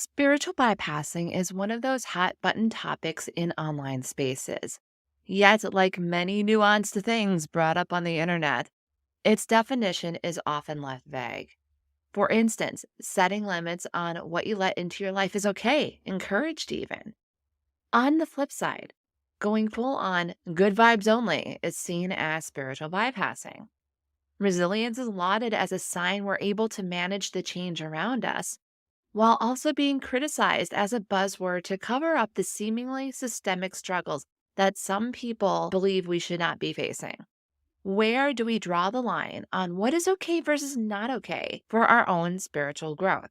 Spiritual bypassing is one of those hot button topics in online spaces. Yet, like many nuanced things brought up on the internet, its definition is often left vague. For instance, setting limits on what you let into your life is okay, encouraged even. On the flip side, going full on good vibes only is seen as spiritual bypassing. Resilience is lauded as a sign we're able to manage the change around us while also being criticized as a buzzword to cover up the seemingly systemic struggles that some people believe we should not be facing. Where do we draw the line on what is okay versus not okay for our own spiritual growth?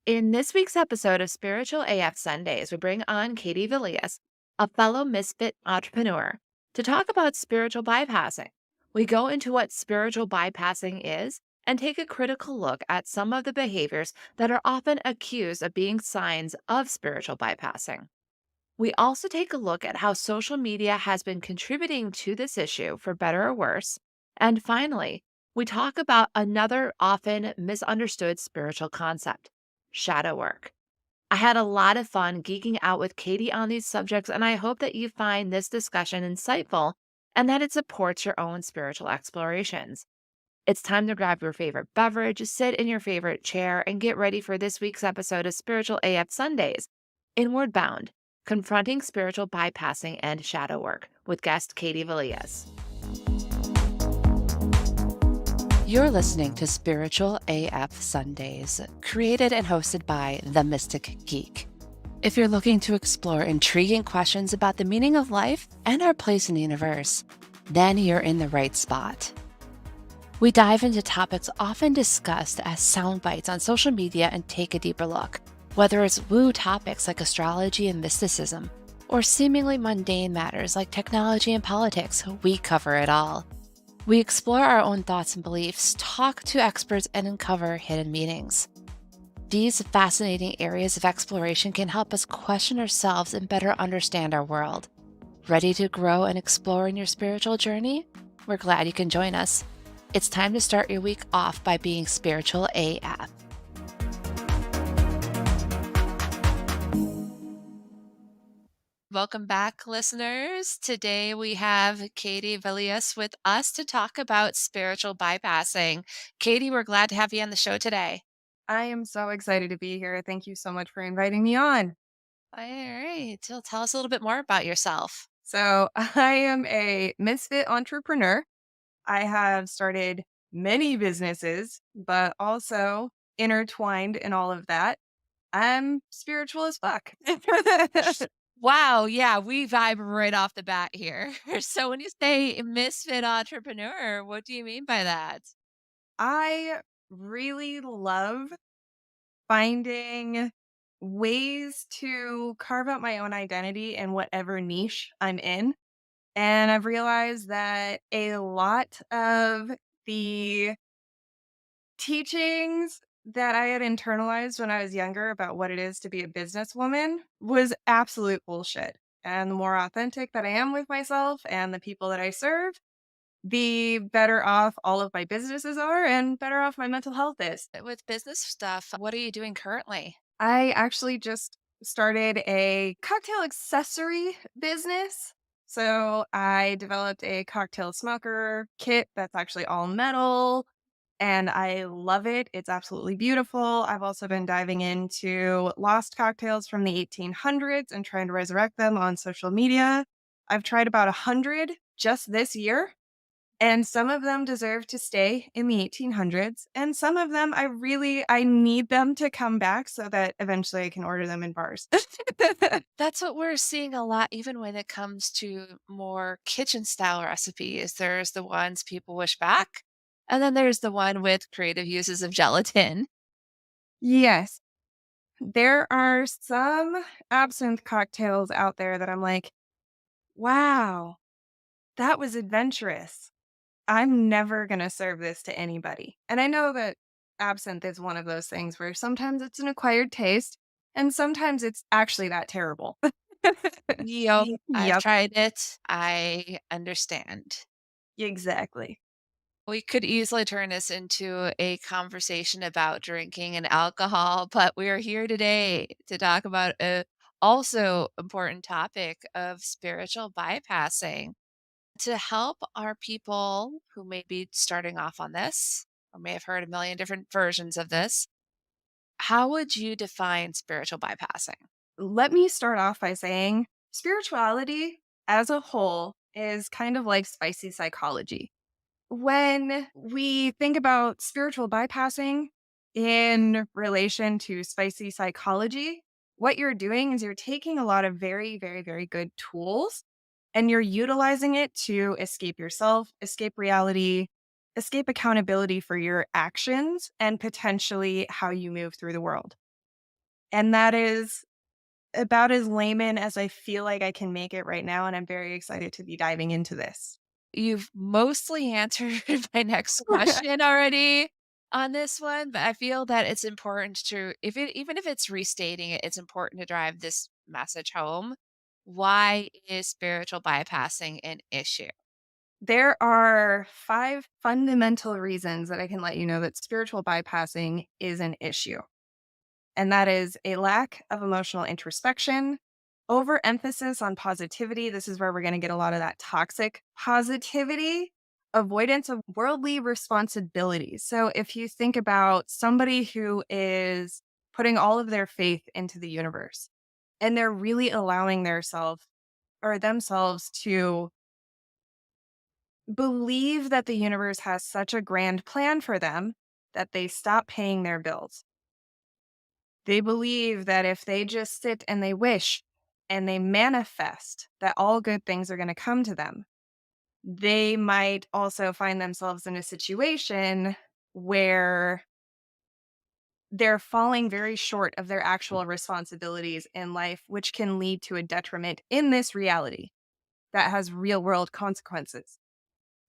In this week's episode of Spiritual AF Sundays, we bring on Katy Villias, a fellow misfit entrepreneur, to talk about spiritual bypassing. We go into what spiritual bypassing is and take a critical look at some of the behaviors that are often accused of being signs of spiritual bypassing. We also take a look at how social media has been contributing to this issue for better or worse. And finally, we talk about another often misunderstood spiritual concept: shadow work. I had a lot of fun geeking out with Katy on these subjects, and I hope that you find this discussion insightful and that it supports your own spiritual explorations. It's time to grab your favorite beverage, sit in your favorite chair, and get ready for this week's episode of Spiritual AF Sundays, Inward Bound, Confronting Spiritual Bypassing and Shadow Work with guest Katy Villias. You're listening to Spiritual AF Sundays, created and hosted by The Mystic Geek. If you're looking to explore intriguing questions about the meaning of life and our place in the universe, then you're in the right spot. We dive into topics often discussed as sound bites on social media and take a deeper look. Whether it's woo topics like astrology and mysticism, or seemingly mundane matters like technology and politics, we cover it all. We explore our own thoughts and beliefs, talk to experts, and uncover hidden meanings. These fascinating areas of exploration can help us question ourselves and better understand our world. Ready to grow and explore in your spiritual journey? We're glad you can join us. It's time to start your week off by being spiritual AF. Welcome back, listeners. Today we have Katy Villias with us to talk about spiritual bypassing. Katy, we're glad to have you on the show today. I am so excited to be here. Thank you so much for inviting me on. All right. So tell us a little bit more about yourself. So, I am a misfit entrepreneur. I have started many businesses, but also intertwined in all of that, I'm spiritual as fuck. Wow. Yeah, we vibe right off the bat here. So when you say misfit entrepreneur, what do you mean by that? I really love finding ways to carve out my own identity in whatever niche I'm in. And I've realized that a lot of the teachings that I had internalized when I was younger about what it is to be a businesswoman was absolute bullshit. And the more authentic that I am with myself and the people that I serve, the better off all of my businesses are and better off my mental health is. With business stuff, what are you doing currently? I actually just started a cocktail accessory business. So I developed a cocktail smoker kit that's actually all metal and I love it. It's absolutely beautiful. I've also been diving into lost cocktails from the 1800s and trying to resurrect them on social media. I've tried about 100 just this year, and some of them deserve to stay in the 1800s, and some of them I need them to come back so that eventually I can order them in bars. That's what we're seeing a lot, even when it comes to more kitchen style recipes. There's the ones people wish back, and then there's the one with creative uses of gelatin. Yes, there are some absinthe cocktails out there that I'm like, "Wow, that was adventurous. I'm never gonna serve this to anybody." And I know that absinthe is one of those things where sometimes it's an acquired taste and sometimes it's actually that terrible. Yep, I've Yep, tried it. I understand. exactly. We could easily turn this into a conversation about drinking and alcohol, but we are here today to talk about a also important topic of spiritual bypassing. To help our people who may be starting off on this or may have heard a million different versions of this, how would you define spiritual bypassing? Let me start off by saying spirituality as a whole is kind of like spicy psychology. When we think about spiritual bypassing in relation to spicy psychology, what you're doing is you're taking a lot of very, very, very good tools and you're utilizing it to escape yourself, escape reality, escape accountability for your actions, and potentially how you move through the world. And that is about as layman as I feel like I can make it right now. And I'm very excited to be diving into this. You've mostly answered my next question already on this one, but I feel that it's important to if it even if it's restating it, it's important to drive this message home. Why is spiritual bypassing an issue? There are 5 fundamental reasons that I can let you know that spiritual bypassing is an issue, and that is a lack of emotional introspection, overemphasis on positivity. This is where we're gonna get a lot of that toxic positivity, avoidance of worldly responsibilities. So if you think about somebody who is putting all of their faith into the universe, and they're really allowing their self or themselves to believe that the universe has such a grand plan for them that they stop paying their bills. They believe that if they just sit and they wish and they manifest that all good things are going to come to them, they might also find themselves in a situation where they're falling very short of their actual responsibilities in life, which can lead to a detriment in this reality that has real world consequences.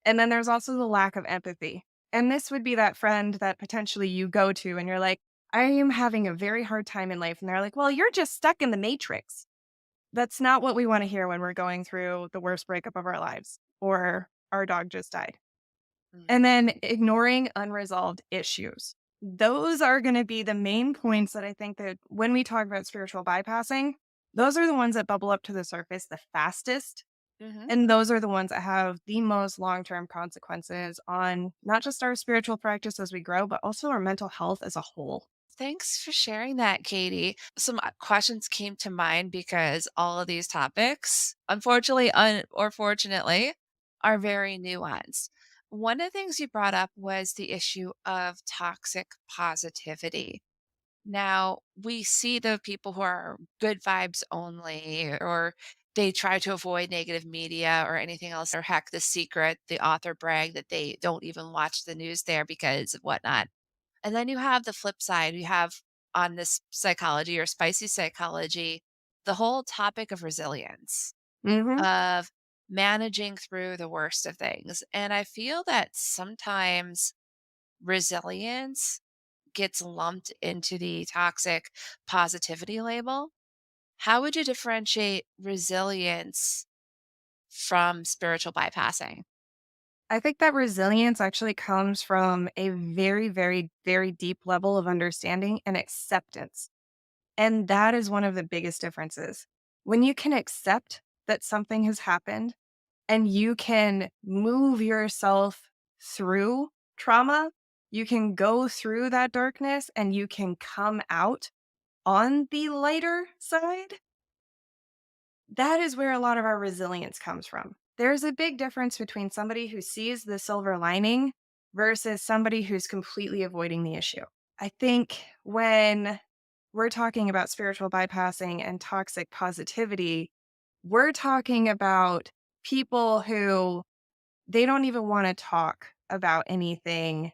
And then there's also the lack of empathy. And this would be that friend that potentially you go to and you're like, I am having a very hard time in life. And they're like, well, you're just stuck in the matrix. That's not what we want to hear when we're going through the worst breakup of our lives or our dog just died. And Mhm. then ignoring unresolved issues. Those are going to be the main points that I think that when we talk about spiritual bypassing, those are the ones that bubble up to the surface the fastest, Mhm. and those are the ones that have the most long-term consequences on not just our spiritual practice as we grow, but also our mental health as a whole. Thanks for sharing that, Katie. Some questions came to mind because all of these topics, unfortunately or fortunately, are very nuanced. One of the things you brought up was the issue of toxic positivity. Now, we see the people who are good vibes only, or they try to avoid negative media or anything else, or heck, the secret, the author brag that they don't even watch the news there because of whatnot. And then you have the flip side. You have on this psychology or spicy psychology, the whole topic of resilience, Mhm. of managing through the worst of things. And I feel that sometimes resilience gets lumped into the toxic positivity label. How would you differentiate resilience from spiritual bypassing? I think that resilience actually comes from a very, very, very deep level of understanding and acceptance. And that is one of the biggest differences. When you can accept that something has happened and you can move yourself through trauma, you can go through that darkness and you can come out on the lighter side. That is where a lot of our resilience comes from. There's a big difference between somebody who sees the silver lining versus somebody who's completely avoiding the issue. I think when we're talking about spiritual bypassing and toxic positivity, we're talking about people who they don't even want to talk about anything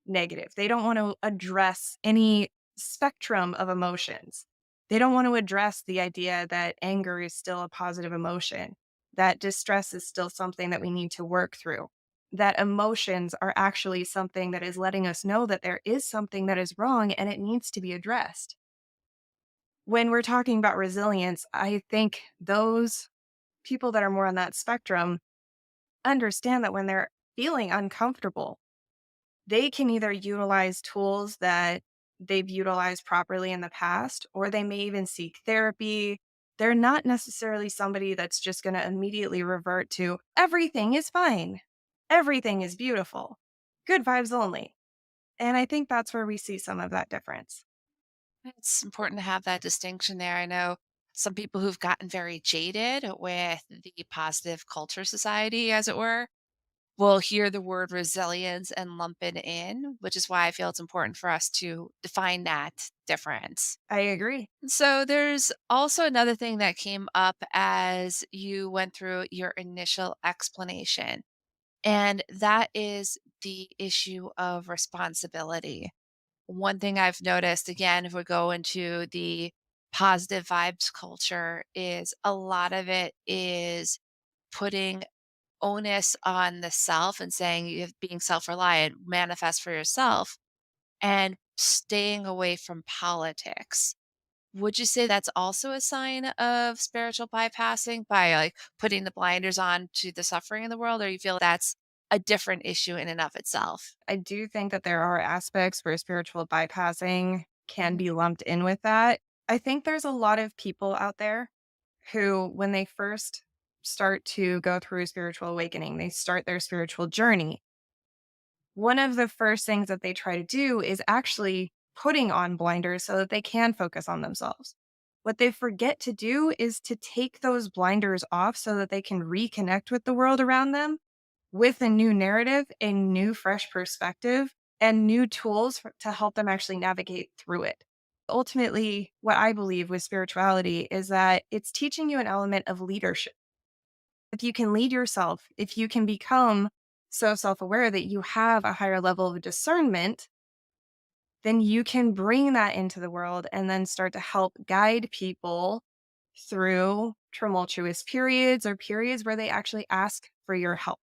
negative. They don't want to address any spectrum of emotions. They don't want to address the idea that anger is still a positive emotion, that distress is still something that we need to work through, that emotions are actually something that is letting us know that there is something that is wrong and it needs to be addressed. When we're talking about resilience, I think those people that are more on that spectrum understand that when they're feeling uncomfortable, they can either utilize tools that they've utilized properly in the past, or they may even seek therapy. They're not necessarily somebody that's just going to immediately revert to everything is fine, everything is beautiful, good vibes only. And I think that's where we see some of that difference. It's important to have that distinction there. I know some people who've gotten very jaded with the positive culture society, as it were, will hear the word resilience and lump it in, which is why I feel it's important for us to define that difference. I agree. So there's also another thing that came up as you went through your initial explanation, and that is the issue of responsibility. One thing I've noticed, again, if we go into the positive vibes culture, is a lot of it is putting onus on the self and saying you have being self-reliant, manifest for yourself, and staying away from politics. Would you say that's also a sign of spiritual bypassing by, like, putting the blinders on to the suffering in the world, or you feel that's a different issue in and of itself? I do think that there are aspects where spiritual bypassing can Mhm. be lumped in with that. I think there's a lot of people out there who, when they first start to go through a spiritual awakening, they start their spiritual journey. One of the first things that they try to do is actually putting on blinders so that they can focus on themselves. What they forget to do is to take those blinders off so that they can reconnect with the world around them with a new narrative, a new fresh perspective, and new tools to help them actually navigate through it. Ultimately, what I believe with spirituality is that it's teaching you an element of leadership. If you can lead yourself, if you can become so self aware that you have a higher level of discernment, then you can bring that into the world and then start to help guide people through tumultuous periods or periods where they actually ask for your help.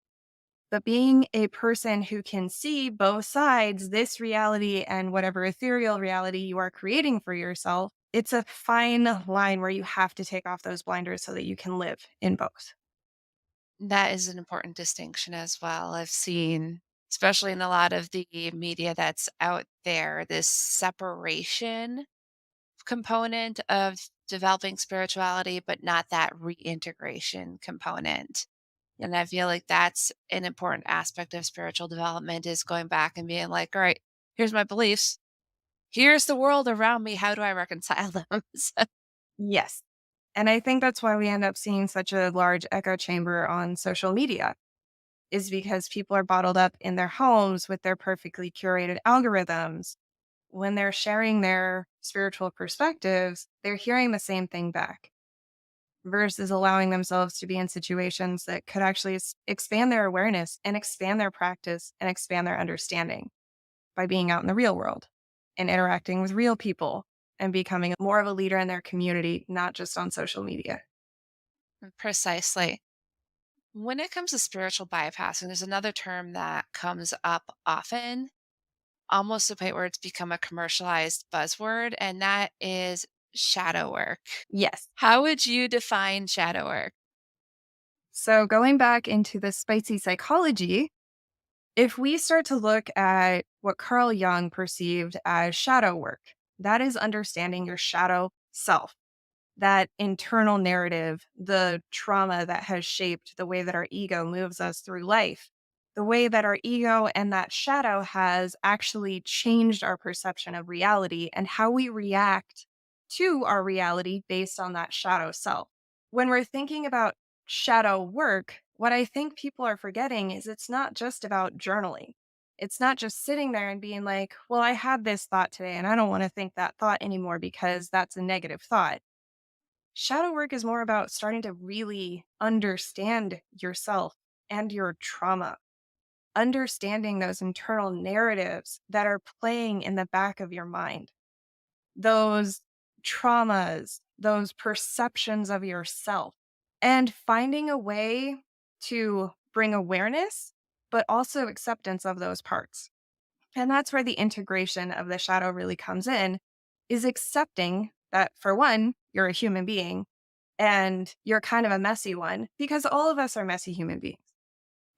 But being a person who can see both sides, this reality and whatever ethereal reality you are creating for yourself, it's a fine line where you have to take off those blinders so that you can live in both. That is an important distinction as well. I've seen, especially in a lot of the media that's out there, this separation component of developing spirituality, but not that reintegration component. And I feel like that's an important aspect of spiritual development is going back and being like, all right, here's my beliefs. Here's the world around me. How do I reconcile them? So Yes. And I think that's why we end up seeing such a large echo chamber on social media, is because people are bottled up in their homes with their perfectly curated algorithms. When they're sharing their spiritual perspectives, they're hearing the same thing back versus allowing themselves to be in situations that could actually expand their awareness and expand their practice and expand their understanding by being out in the real world and interacting with real people and becoming more of a leader in their community, not just on social media. precisely. When it comes to spiritual bypassing, there's another term that comes up often, almost to the point where it's become a commercialized buzzword, and that is shadow work. Yes. How would you define shadow work? So going back into the spicy psychology, if we start to look at what Carl Jung perceived as shadow work, that is understanding your shadow self, that internal narrative, the trauma that has shaped the way that our ego moves us through life, the way that our ego and that shadow has actually changed our perception of reality and how we react to our reality based on that shadow self. When we're thinking about shadow work, what I think people are forgetting is it's not just about journaling. It's not just sitting there and being like, well, I had this thought today and I don't want to think that thought anymore because that's a negative thought. Shadow work is more about starting to really understand yourself and your trauma, understanding those internal narratives that are playing in the back of your mind, those traumas, those perceptions of yourself, and finding a way to bring awareness, but also acceptance of those parts. And that's where the integration of the shadow really comes in, is accepting that for one, you're a human being and you're kind of a messy one because all of us are messy human beings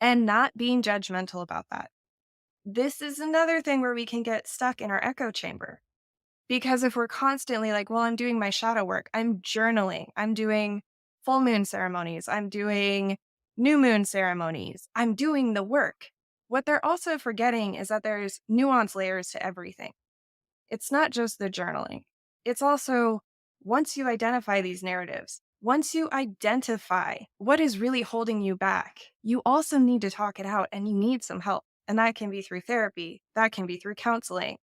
and not being judgmental about that. This is another thing where we can get stuck in our echo chamber. Because if we're constantly like, well, I'm doing my shadow work, I'm journaling, I'm doing full moon ceremonies, I'm doing new moon ceremonies, I'm doing the work. What they're also forgetting is that there's nuance layers to everything. It's not just the journaling, it's also once you identify these narratives, once you identify what is really holding you back, you also need to talk it out and you need some help. And that can be through therapy, that can be through counseling,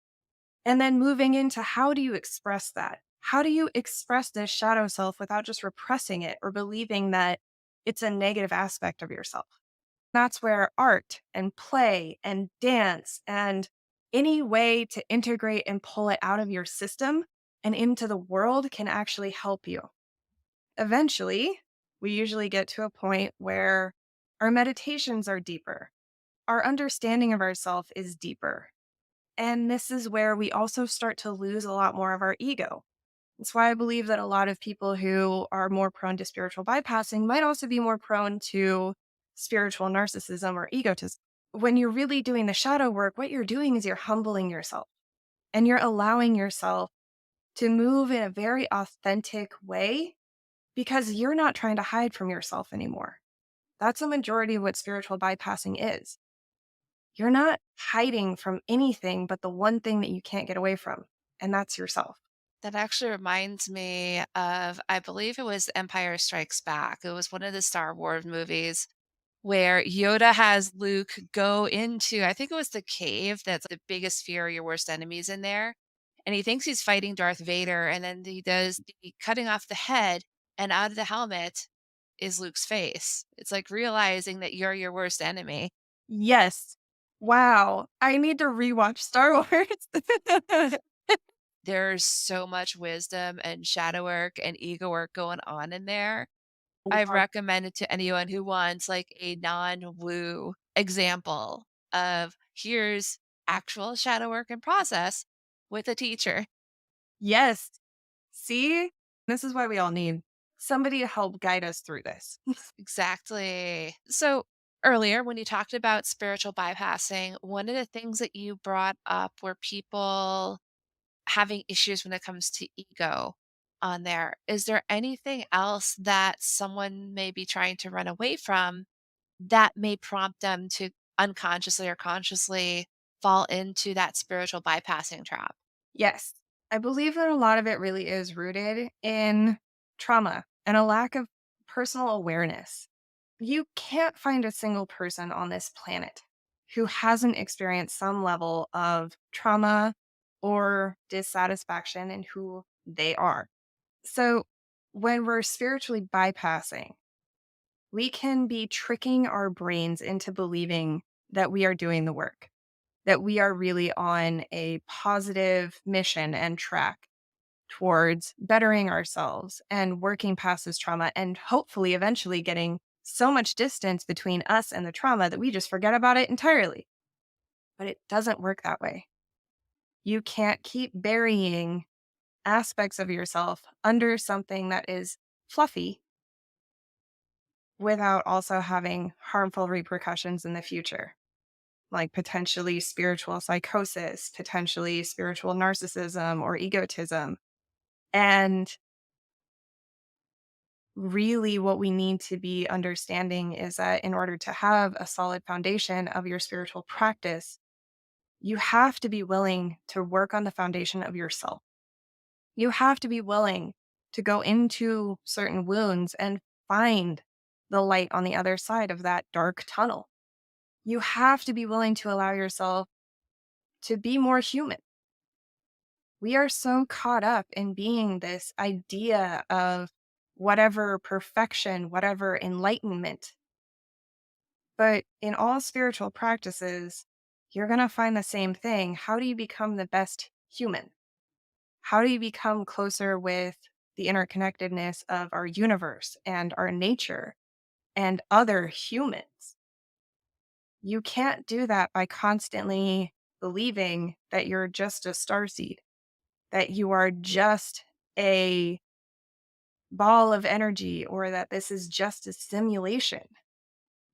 and then moving into how do you express that? How do you express this shadow self without just repressing it or believing that it's a negative aspect of yourself? That's where art and play and dance and any way to integrate and pull it out of your system and into the world can actually help you. Eventually, we usually get to a point where our meditations are deeper, our understanding of ourself is deeper, and this is where we also start to lose a lot more of our ego. That's why I believe that a lot of people who are more prone to spiritual bypassing might also be more prone to spiritual narcissism or egotism. When you're really doing the shadow work, what you're doing is you're humbling yourself and you're allowing yourself to move in a very authentic way because you're not trying to hide from yourself anymore. That's a majority of what spiritual bypassing is. You're not hiding from anything but the one thing that you can't get away from, and that's yourself. That actually reminds me of, I believe it was Empire Strikes Back. It was one of the Star Wars movies where Yoda has Luke go into, I think it was the cave that's the biggest fear, your worst enemies in there. And he thinks he's fighting Darth Vader. And then he does the cutting off the head, and out of the helmet is Luke's face. It's like realizing that you're your worst enemy. Yes. Wow. I need to rewatch Star Wars. There's so much wisdom and shadow work and ego work going on in there. I Wow. recommend it to anyone who wants like a non-woo example of here's actual shadow work and process with a teacher. Yes. See? This is why we all need somebody to help guide us through this. Exactly. So earlier when you talked about spiritual bypassing, one of the things that you brought up were people having issues when it comes to ego on there. Is there anything else that someone may be trying to run away from that may prompt them to unconsciously or consciously fall into that spiritual bypassing trap? Yes. I believe that a lot of it really is rooted in trauma and a lack of personal awareness. You can't find a single person on this planet who hasn't experienced some level of trauma or dissatisfaction in who they are. So, when we're spiritually bypassing, we can be tricking our brains into believing that we are doing the work, that we are really on a positive mission and track towards bettering ourselves and working past this trauma and hopefully eventually getting so much distance between us and the trauma that we just forget about it entirely. But it doesn't work that way. You can't keep burying aspects of yourself under something that is fluffy without also having harmful repercussions in the future, like potentially spiritual psychosis, potentially spiritual narcissism or egotism. And really, what we need to be understanding is that in order to have a solid foundation of your spiritual practice, you have to be willing to work on the foundation of yourself. You have to be willing to go into certain wounds and find the light on the other side of that dark tunnel. You have to be willing to allow yourself to be more human. We are so caught up in being this idea of whatever perfection, whatever enlightenment. But in all spiritual practices, you're going to find the same thing. How do you become the best human? How do you become closer with the interconnectedness of our universe and our nature and other humans? You can't do that by constantly believing that you're just a starseed, that you are just a ball of energy, or that this is just a simulation.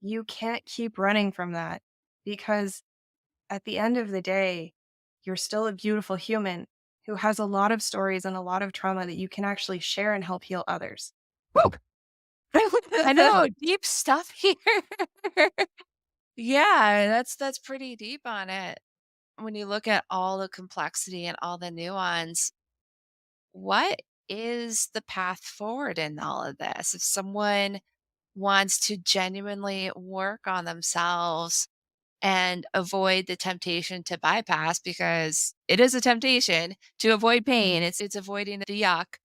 You can't keep running from that because at the end of the day, you're still a beautiful human who has a lot of stories and a lot of trauma that you can actually share and help heal others. Woo! I know, deep stuff here. Yeah, that's pretty deep on it. When you look at all the complexity and all the nuance, what is the path forward in all of this? If someone wants to genuinely work on themselves and avoid the temptation to bypass, because it is a temptation to avoid pain, it's avoiding the yuck.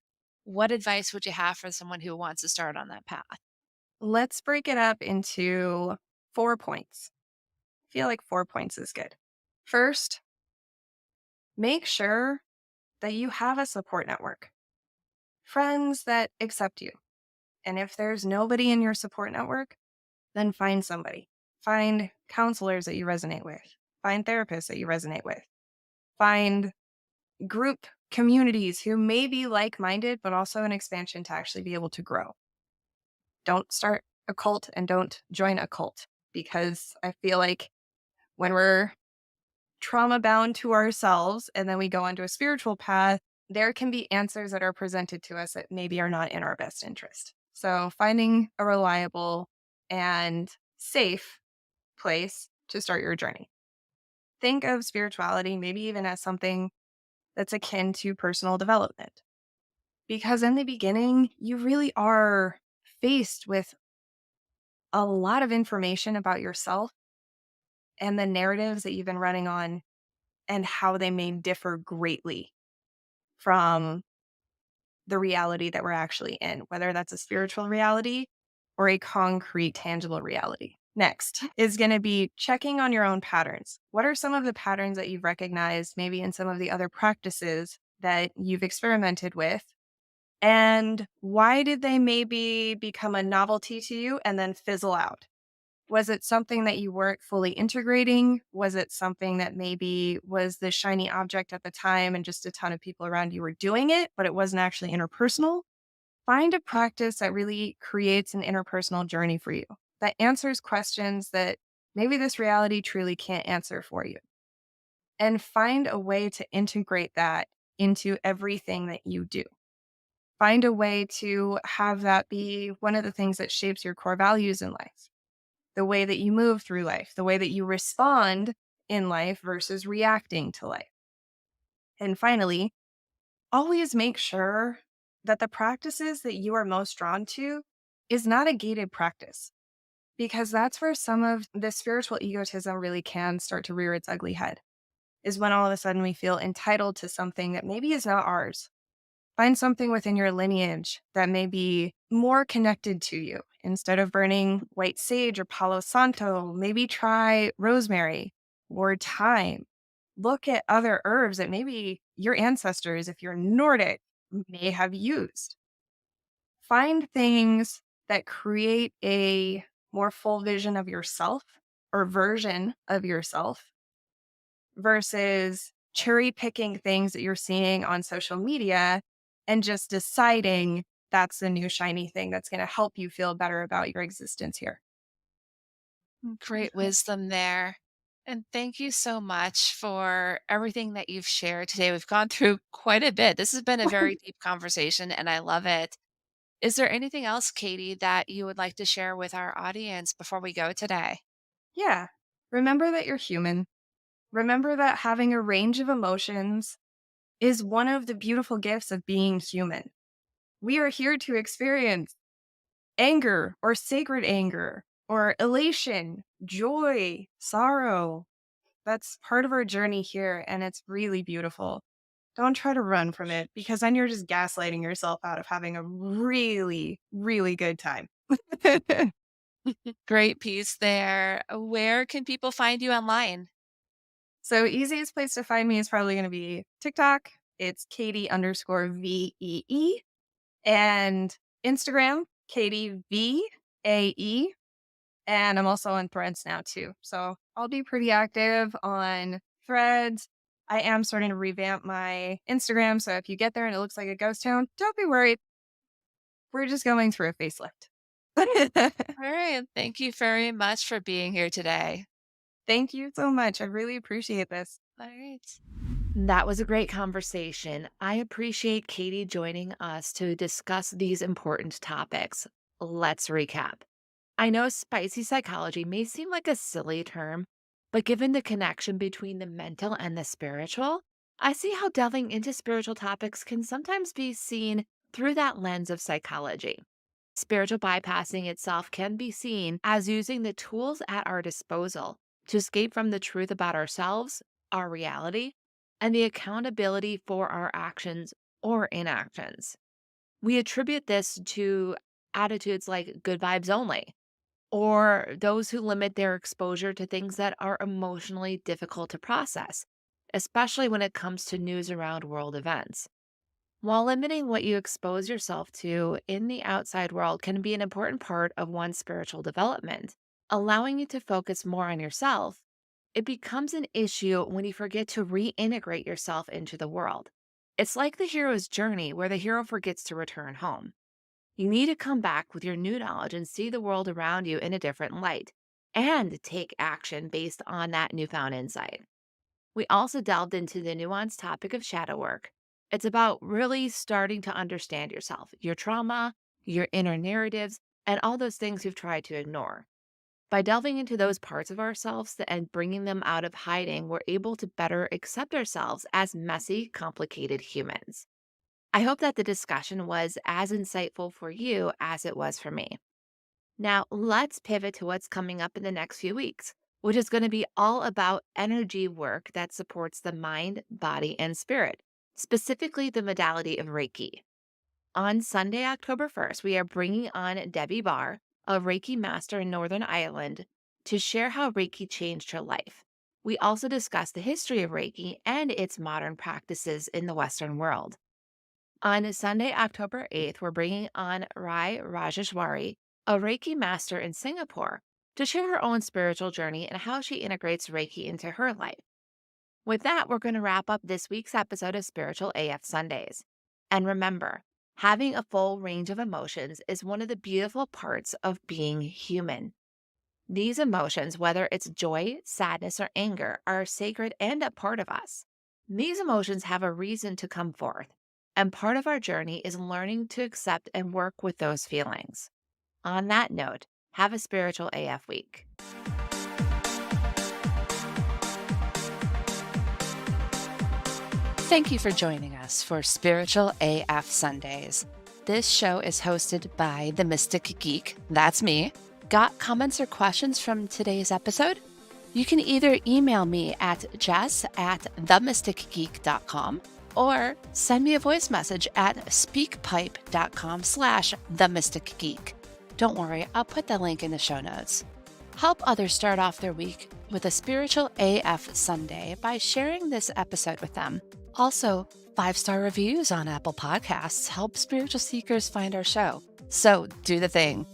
What advice would you have for someone who wants to start on that path? Let's break it up into 4 points. I feel like 4 points is good. First, make sure that you have a support network, friends that accept you. And if there's nobody in your support network, then find somebody. Find counselors that you resonate with, find therapists that you resonate with, find group communities who may be like minded, but also an expansion to actually be able to grow. Don't start a cult and don't join a cult because I feel like when we're trauma bound to ourselves and then we go onto a spiritual path, there can be answers that are presented to us that maybe are not in our best interest. So, finding a reliable and safe place to start your journey. Think of spirituality maybe even as something that's akin to personal development. Because in the beginning, you really are faced with a lot of information about yourself and the narratives that you've been running on and how they may differ greatly from the reality that we're actually in, whether that's a spiritual reality or a concrete, tangible reality. Next is going to be checking on your own patterns. What are some of the patterns that you've recognized, maybe in some of the other practices that you've experimented with? And why did they maybe become a novelty to you and then fizzle out? Was it something that you weren't fully integrating? Was it something that maybe was the shiny object at the time and just a ton of people around you were doing it, but it wasn't actually interpersonal? Find a practice that really creates an interpersonal journey for you that answers questions that maybe this reality truly can't answer for you. And find a way to integrate that into everything that you do. Find a way to have that be one of the things that shapes your core values in life, the way that you move through life, the way that you respond in life versus reacting to life. And finally, always make sure that the practices that you are most drawn to is not a gated practice, because that's where some of the spiritual egotism really can start to rear its ugly head, is when all of a sudden we feel entitled to something that maybe is not ours. Find something within your lineage that may be more connected to you. Instead of burning white sage or Palo Santo, maybe try rosemary or thyme. Look at other herbs that maybe your ancestors, if you're Nordic, may have used. Find things that create a more full vision of yourself or version of yourself versus cherry picking things that you're seeing on social media and just deciding that's the new shiny thing that's going to help you feel better about your existence here. Great wisdom there. And thank you so much for everything that you've shared today. We've gone through quite a bit. This has been a very deep conversation, and I love it. Is there anything else, Katie, that you would like to share with our audience before we go today? Yeah. Remember that you're human. Remember that having a range of emotions is one of the beautiful gifts of being human. We are here to experience anger or sacred anger or elation, joy, sorrow. That's part of our journey here, and it's really beautiful. Don't try to run from it because then you're just gaslighting yourself out of having a really, really good time. Great piece there. Where can people find you online? So, easiest place to find me is probably going to be TikTok. It's Katie underscore VEE and Instagram, Katie VAE. And I'm also on Threads now too. So I'll be pretty active on Threads. I am starting to revamp my Instagram. So if you get there and it looks like a ghost town, don't be worried. We're just going through a facelift. All right. Thank you very much for being here today. Thank you so much. I really appreciate this. All right. That was a great conversation. I appreciate Katie joining us to discuss these important topics. Let's recap. I know spicy psychology may seem like a silly term, but given the connection between the mental and the spiritual, I see how delving into spiritual topics can sometimes be seen through that lens of psychology. Spiritual bypassing itself can be seen as using the tools at our disposal to escape from the truth about ourselves, our reality, and the accountability for our actions or inactions. We attribute this to attitudes like good vibes only, or those who limit their exposure to things that are emotionally difficult to process, especially when it comes to news around world events. While limiting what you expose yourself to in the outside world can be an important part of one's spiritual development, allowing you to focus more on yourself, it becomes an issue when you forget to reintegrate yourself into the world. It's like the hero's journey where the hero forgets to return home. You need to come back with your new knowledge and see the world around you in a different light and take action based on that newfound insight. We also delved into the nuanced topic of shadow work. It's about really starting to understand yourself, your trauma, your inner narratives, and all those things you've tried to ignore. By delving into those parts of ourselves and bringing them out of hiding, we're able to better accept ourselves as messy, complicated humans. I hope that the discussion was as insightful for you as it was for me. Now, let's pivot to what's coming up in the next few weeks, which is going to be all about energy work that supports the mind, body, and spirit, specifically the modality of Reiki. On Sunday, October 1st, we are bringing on Debbie Barr, a Reiki master in Northern Ireland, to share how Reiki changed her life. We also discuss the history of Reiki and its modern practices in the Western world. On Sunday, October 8th, we're bringing on Rai Rajeshwari, a Reiki master in Singapore, to share her own spiritual journey and how she integrates Reiki into her life. With that, we're going to wrap up this week's episode of Spiritual AF Sundays. And remember, having a full range of emotions is one of the beautiful parts of being human. These emotions, whether it's joy, sadness, or anger, are sacred and a part of us. These emotions have a reason to come forth, and part of our journey is learning to accept and work with those feelings. On that note, have a spiritual AF week. Thank you for joining us for Spiritual AF Sundays. This show is hosted by the Mystic Geek, that's me. Got comments or questions from today's episode? You can either email me at jess@themysticgeek.com or send me a voice message at speakpipe.com/themysticgeek. Don't worry, I'll put the link in the show notes. Help others start off their week with a Spiritual AF Sunday by sharing this episode with them. Also, 5-star reviews on Apple Podcasts help spiritual seekers find our show. So do the thing.